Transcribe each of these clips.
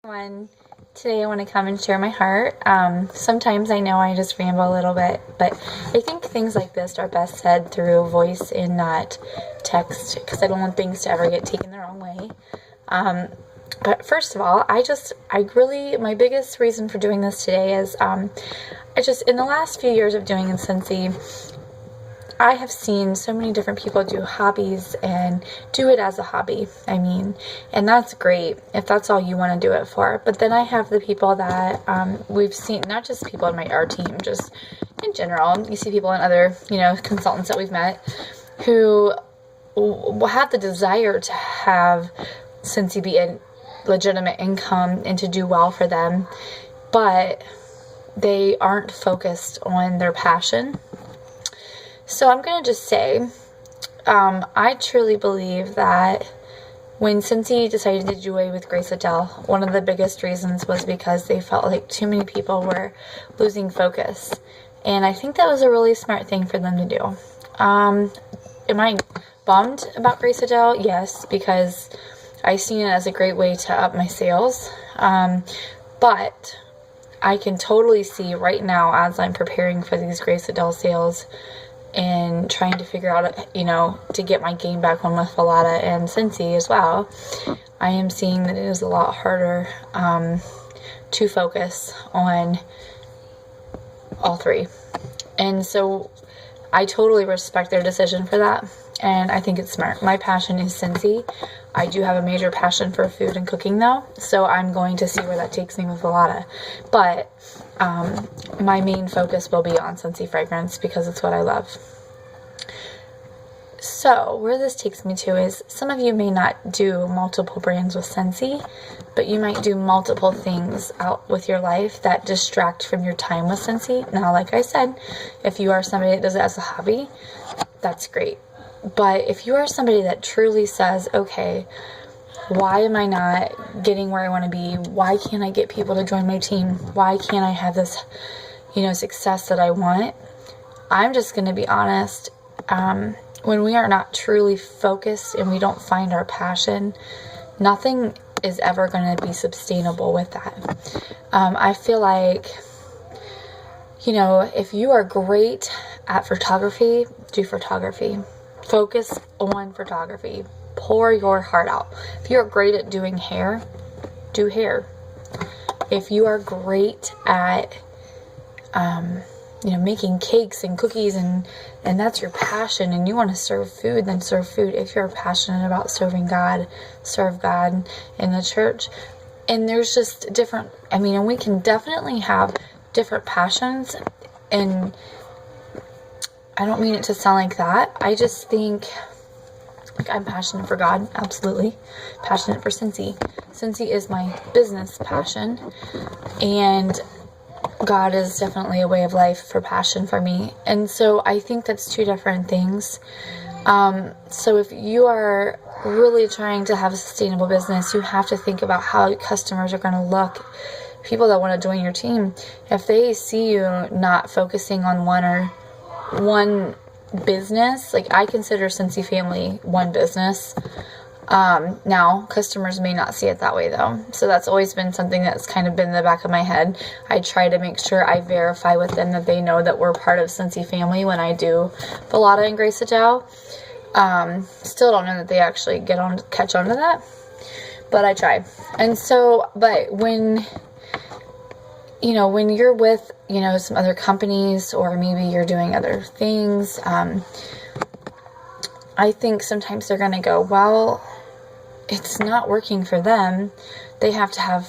Everyone. Today I want to come and share my heart. Sometimes I know I just ramble a little bit, but I think things like this are best said through voice and not text, because I don't want things to ever get taken the wrong way. But first of all, my biggest reason for doing this today is, in the last few years of doing in Scentsy, I have seen so many different people do hobbies and do it as a hobby, and that's great if that's all you want to do it for. But then I have the people that we've seen, not just people in our team, just in general. You see people in other, consultants that we've met who have the desire to have Scentsy be a legitimate income and to do well for them, but they aren't focused on their passion. So I'm going to just say, I truly believe that when Scentsy decided to do away with Grace Adele, one of the biggest reasons was because they felt like too many people were losing focus. And I think that was a really smart thing for them to do. Am I bummed about Grace Adele? Yes, because I seen it as a great way to up my sales. But I can totally see right now, as I'm preparing for these Grace Adele sales and trying to figure out, to get my game back on with Falada and Scentsy as well, I am seeing that it is a lot harder to focus on all three. And so I totally respect their decision for that, and I think it's smart. My passion is Scentsy. I do have a major passion for food and cooking, though, so I'm going to see where that takes me with Falada. But my main focus will be on Scentsy fragrance because it's what I love. So where this takes me to is, some of you may not do multiple brands with Scentsy, but you might do multiple things out with your life that distract from your time with Scentsy. Now, like I said, if you are somebody that does it as a hobby, that's great. But if you are somebody that truly says, okay, why am I not getting where I want to be? Why can't I get people to join my team? Why can't I have this, success that I want? I'm just going to be honest. When we are not truly focused and we don't find our passion, nothing is ever going to be sustainable with that. I feel like, if you are great at photography, do photography. Focus on photography. Pour your heart out. If you're great at doing hair, do hair. If you are great at, making cakes and cookies and that's your passion and you want to serve food, then serve food. If you're passionate about serving God, serve God in the church. And there's just different, and we can definitely have different passions, and I don't mean it to sound like that. I just think, I'm passionate for God, absolutely. Passionate for Scentsy. Scentsy is my business passion, and God is definitely a way of life for passion for me. And so I think that's two different things. So if you are really trying to have a sustainable business, you have to think about how customers are going to look. People that want to join your team, if they see you not focusing on one business, like I consider Scentsy Family one business. Now customers may not see it that way though, so that's always been something that's kind of been in the back of my head. I try to make sure I verify with them that they know that we're part of Scentsy Family when I do Falada and Grace Adele. Still don't know that they actually catch on to that, but I try. And so, but when you're with, some other companies, or maybe you're doing other things, I think sometimes they're going to go, well, it's not working for them. They have to have,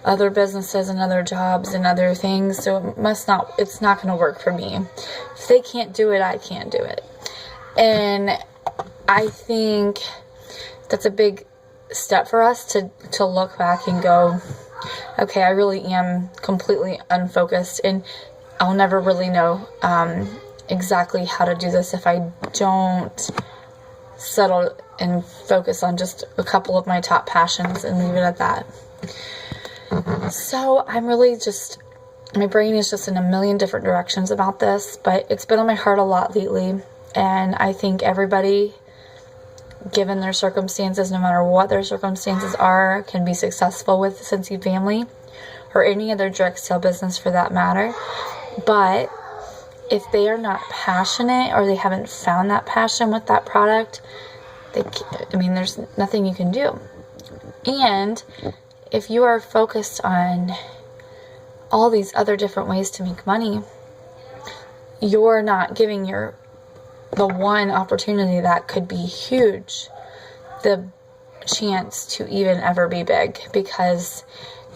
other businesses and other jobs and other things. So it's not going to work for me. If they can't do it, I can't do it. And I think that's a big step for us to look back and go, okay, I really am completely unfocused, and I'll never really know exactly how to do this if I don't settle and focus on just a couple of my top passions and leave it at that. So I'm really my brain is just in a million different directions about this, but it's been on my heart a lot lately, and I think everybody given their circumstances, no matter what their circumstances are, can be successful with Scentsy Family or any other direct sale business for that matter. But if they are not passionate or they haven't found that passion with that product, there's nothing you can do. And if you are focused on all these other different ways to make money, you're not giving the one opportunity that could be huge the chance to even ever be big, because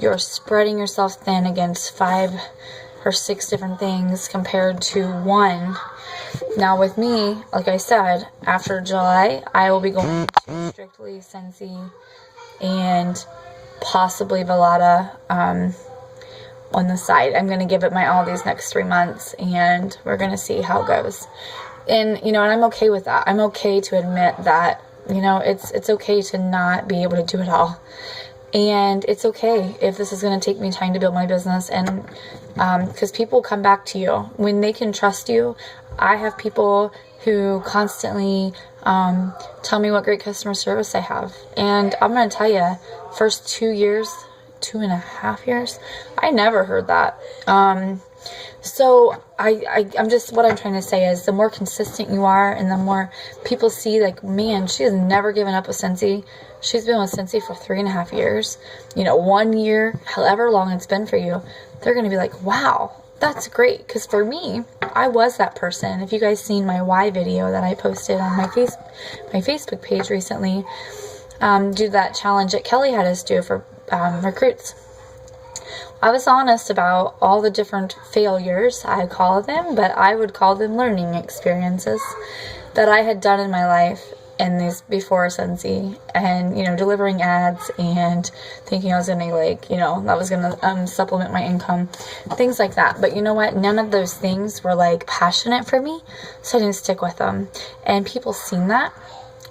you're spreading yourself thin against 5 or 6 different things compared to one. Now with me, like I said, after July, I will be going to strictly Scentsy and possibly Velada on the side. I'm going to give it my all these next 3 months, and we're going to see how it goes. And, and I'm okay with that. I'm okay to admit that, it's okay to not be able to do it all. And it's okay if this is going to take me time to build my business. And because people come back to you when they can trust you. I have people who constantly tell me what great customer service I have. And I'm going to tell you, first 2.5 years, I never heard that. So I'm just, what I'm trying to say is the more consistent you are and the more people see, like, man, she has never given up with Scentsy. She's been with Scentsy for 3.5 years, 1 year, however long it's been for you. They're going to be like, wow, that's great. Because for me, I was that person. If you guys seen my why video that I posted on my Facebook page recently, do that challenge that Kelly had us do for recruits. I was honest about all the different failures, I call them, but I would call them learning experiences that I had done in my life in these before Scentsy, and delivering ads and thinking I was gonna that was gonna supplement my income, things like that. But you know what? None of those things were passionate for me, so I didn't stick with them. And people seen that.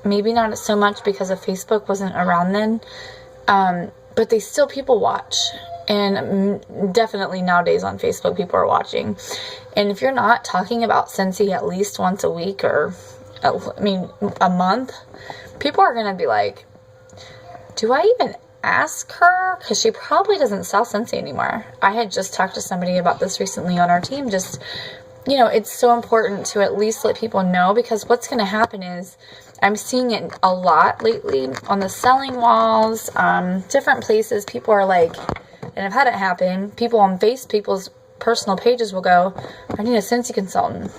Maybe not so much because of Facebook wasn't around then, but people watch. And definitely nowadays on Facebook, people are watching. And if you're not talking about Scentsy at least once a week or, a month, people are going to be like, do I even ask her? Because she probably doesn't sell Scentsy anymore. I had just talked to somebody about this recently on our team. Just, it's so important to at least let people know, because what's going to happen is, I'm seeing it a lot lately on the selling walls, different places. People are like, and I've had it happen, people on people's personal pages will go, I need a Scentsy consultant.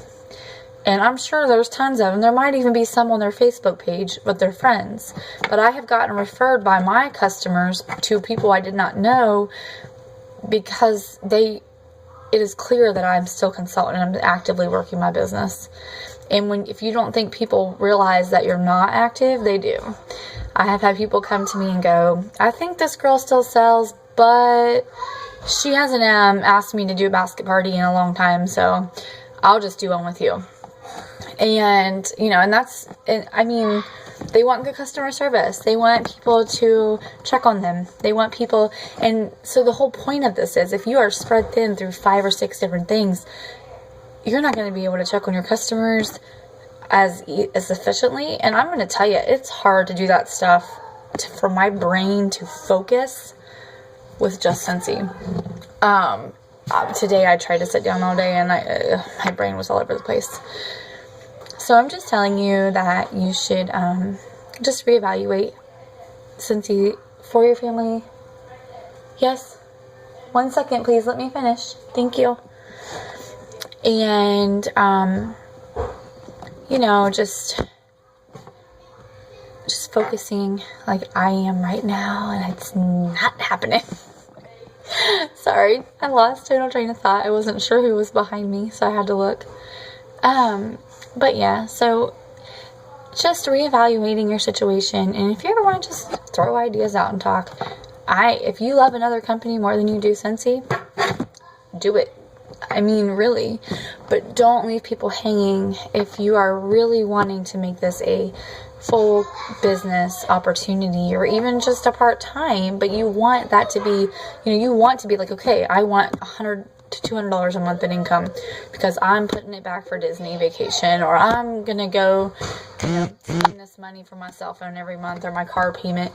And I'm sure there's tons of them. There might even be some on their Facebook page with their friends. But I have gotten referred by my customers to people I did not know, because it is clear that I'm still consulting. I'm actively working my business. And if you don't think people realize that you're not active, they do. I have had people come to me and go, I think this girl still sells, but she hasn't asked me to do a basket party in a long time, so I'll just do one with you. And, they want good customer service. They want people to check on them. They want people, and so the whole point of this is, if you are spread thin through 5 or 6 different things, you're not going to be able to check on your customers as efficiently. And I'm going to tell you, it's hard to do that stuff for my brain to focus with just Scentsy. Today I tried to sit down all day and my brain was all over the place. So I'm just telling you that you should just reevaluate Scentsy for your family. Yes? 1 second, please. Let me finish. Thank you. And, just focusing like I am right now, and it's not happening. Sorry, I lost total train of thought. I wasn't sure who was behind me, so I had to look. But yeah, so just reevaluating your situation, and if you ever want to just throw ideas out and talk, if you love another company more than you do Scentsy, do it. Really, but don't leave people hanging. If you are really wanting to make this a full business opportunity, or even just a part-time, but you want that to be, you want to be like, okay, I want 100 to $200 a month in income because I'm putting it back for Disney vacation, or I'm going to go, spend this money for my cell phone every month or my car payment,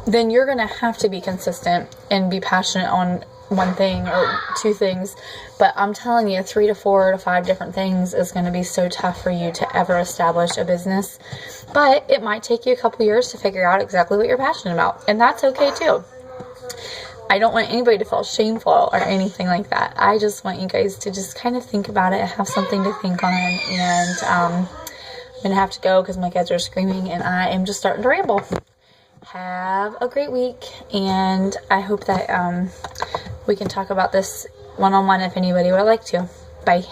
then you're going to have to be consistent and be passionate on one thing or two things. But I'm telling you, 3 to 4 to 5 different things is going to be so tough for you to ever establish a business. But it might take you a couple years to figure out exactly what you're passionate about, and that's okay too. I don't want anybody to feel shameful or anything like that. I just want you guys to just kind of think about it, have something to think on, and I'm going to have to go because my kids are screaming and I am just starting to ramble. Have a great week, and I hope that we can talk about this one-on-one if anybody would like to. Bye.